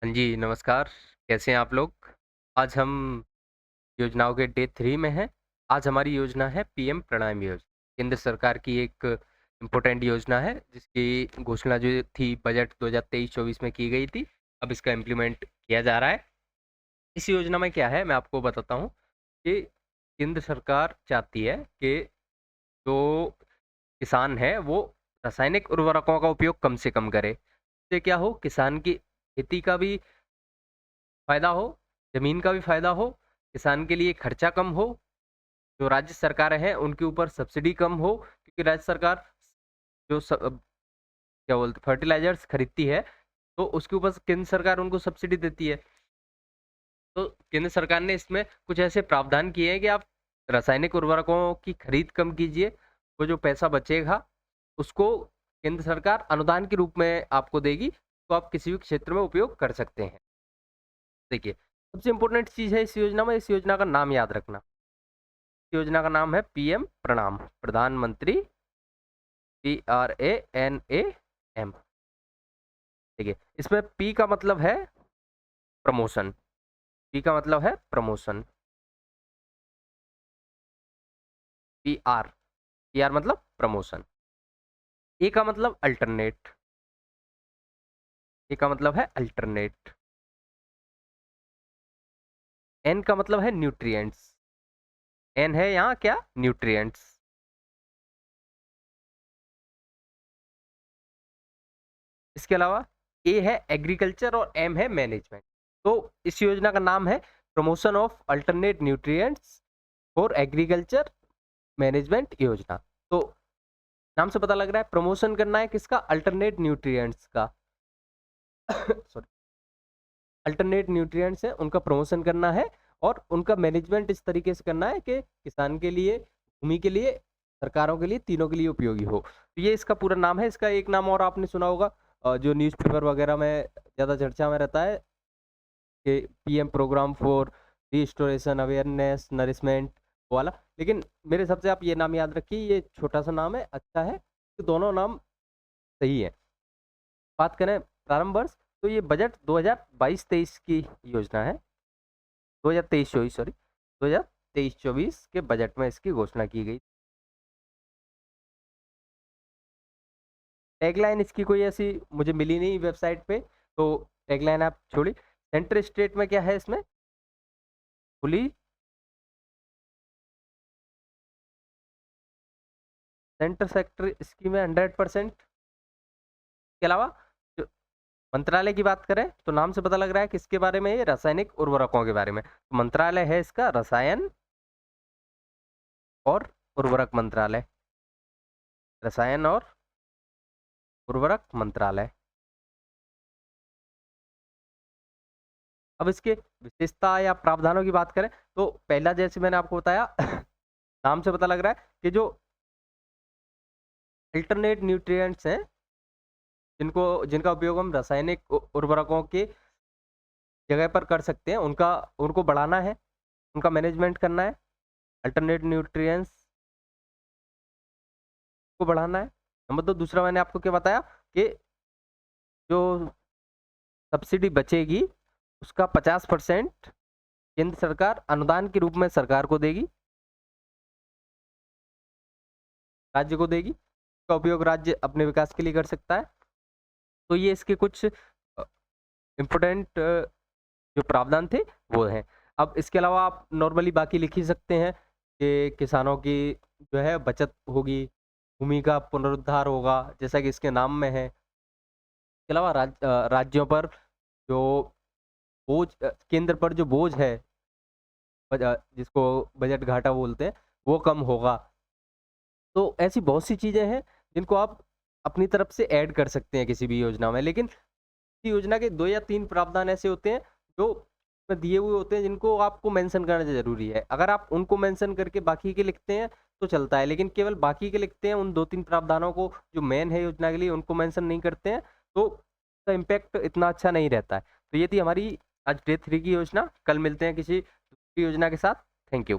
हाँ जी, नमस्कार। कैसे हैं आप लोग? आज हम योजनाओं के डे 3 में हैं। आज हमारी योजना है पीएम प्रणाम योजना। केंद्र सरकार की एक इम्पोर्टेंट योजना है, जिसकी घोषणा जो थी बजट 2023-24 में की गई थी। अब इसका इम्प्लीमेंट किया जा रहा है। इस योजना में क्या है, मैं आपको बताता हूँ कि केंद्र सरकार चाहती है कि जो किसान है, वो रासायनिक उर्वरकों का उपयोग कम से कम करे। इससे क्या हो, किसान की खेती का भी फ़ायदा हो, ज़मीन का भी फ़ायदा हो, किसान के लिए खर्चा कम हो, जो राज्य सरकारें हैं उनके ऊपर सब्सिडी कम हो, क्योंकि राज्य सरकार जो क्या बोलते फर्टिलाइज़र्स खरीदती है, तो उसके ऊपर केंद्र सरकार उनको सब्सिडी देती है। तो केंद्र सरकार ने इसमें कुछ ऐसे प्रावधान किए हैं कि आप रासायनिक उर्वरकों की खरीद कम कीजिए, वो जो पैसा बचेगा, उसको केंद्र सरकार अनुदान के रूप में आपको देगी, तो आप किसी भी क्षेत्र में उपयोग कर सकते हैं। देखिए, सबसे इम्पोर्टेंट चीज़ है इस योजना में, इस योजना का नाम याद रखना। इस योजना का नाम है पीएम प्रणाम, प्रधानमंत्री PRANAM। देखिए, इसमें पी का मतलब है प्रमोशन, पी का मतलब है प्रमोशन, PR, PR मतलब प्रमोशन। ए का मतलब अल्टरनेट, ए का मतलब है अल्टरनेट। एन का मतलब है न्यूट्रिएंट्स, एन है यहाँ क्या, न्यूट्रिएंट्स। इसके अलावा ए है एग्रीकल्चर और एम है मैनेजमेंट। तो इस योजना का नाम है promotion of alternate nutrients for agriculture management योजना। तो नाम से पता लग रहा है प्रमोशन करना है किसका, अल्टरनेट न्यूट्रिएंट्स का। सॉरी, अल्टरनेट न्यूट्रिएंट्स है उनका प्रमोशन करना है, और उनका मैनेजमेंट इस तरीके से करना है कि किसान के लिए, भूमि के लिए, सरकारों के लिए, तीनों के लिए उपयोगी हो। तो ये इसका पूरा नाम है। इसका एक नाम और आपने सुना होगा, जो न्यूज़पेपर वगैरह में ज़्यादा चर्चा में रहता है, कि PM program for restoration awareness nourishment वाला। लेकिन मेरे हिसाब से आप ये नाम याद रखिए, ये छोटा सा नाम है, अच्छा है, तो दोनों नाम सही है। बात करें प्रारंभ वर्ष, तो ये बजट 2022-23 की योजना है। 2023-24, सॉरी, 2023-24 के बजट में इसकी घोषणा की गई। टैगलाइन इसकी कोई ऐसी मुझे मिली नहीं वेबसाइट पे, तो टैगलाइन आप छोड़िए। सेंटर स्टेट में क्या है इसमें, खुली सेंटर सेक्टर स्कीम है 100%। के अलावा जो मंत्रालय की बात करें, तो नाम से पता लग रहा है किसके बारे में, ये रासायनिक उर्वरकों के बारे में। तो मंत्रालय है इसका रसायन और उर्वरक मंत्रालय, रसायन और उर्वरक मंत्रालय। अब इसके विशेषता या प्रावधानों की बात करें, तो पहला जैसे मैंने आपको बताया नाम से पता लग रहा है कि जो अल्टरनेट न्यूट्रिएंट्स हैं, जिनको जिनका उपयोग हम रासायनिक उर्वरकों की जगह पर कर सकते हैं, उनका उनको बढ़ाना है, उनका मैनेजमेंट करना है। अल्टरनेट न्यूट्रिएंट्स को बढ़ाना है। नंबर 2, दूसरा मैंने आपको क्या बताया कि जो सब्सिडी बचेगी, उसका 50% केंद्र सरकार अनुदान के रूप में सरकार को देगी, राज्य को देगी। इसका उपयोग राज्य अपने विकास के लिए कर सकता है। तो ये इसके कुछ इम्पोर्टेंट जो प्रावधान थे वो हैं। अब इसके अलावा आप नॉर्मली बाकी लिख ही सकते हैं कि किसानों की जो है बचत होगी, भूमि का पुनरुद्धार होगा, जैसा कि इसके नाम में है। इसके अलावा राज्यों पर जो बोझ, केंद्र पर जो बोझ है, जिसको बजट घाटा बोलते हैं, वो कम होगा। तो ऐसी बहुत सी चीज़ें हैं जिनको आप अपनी तरफ से ऐड कर सकते हैं किसी भी योजना में। लेकिन किसी योजना के 2 या 3 प्रावधान ऐसे होते हैं जो उसमें दिए हुए होते हैं, जिनको आपको मेंशन करना ज़रूरी है। अगर आप उनको मेंशन करके बाकी के लिखते हैं तो चलता है, लेकिन केवल बाकी के लिखते हैं, उन 2-3 प्रावधानों को जो मेन है योजना के लिए उनको मेंशन नहीं करते हैं, तो उसका इम्पैक्ट इतना अच्छा नहीं रहता है। तो ये थी हमारी आज डे 3 की योजना। कल मिलते हैं किसी दूसरी योजना के साथ। Thank you.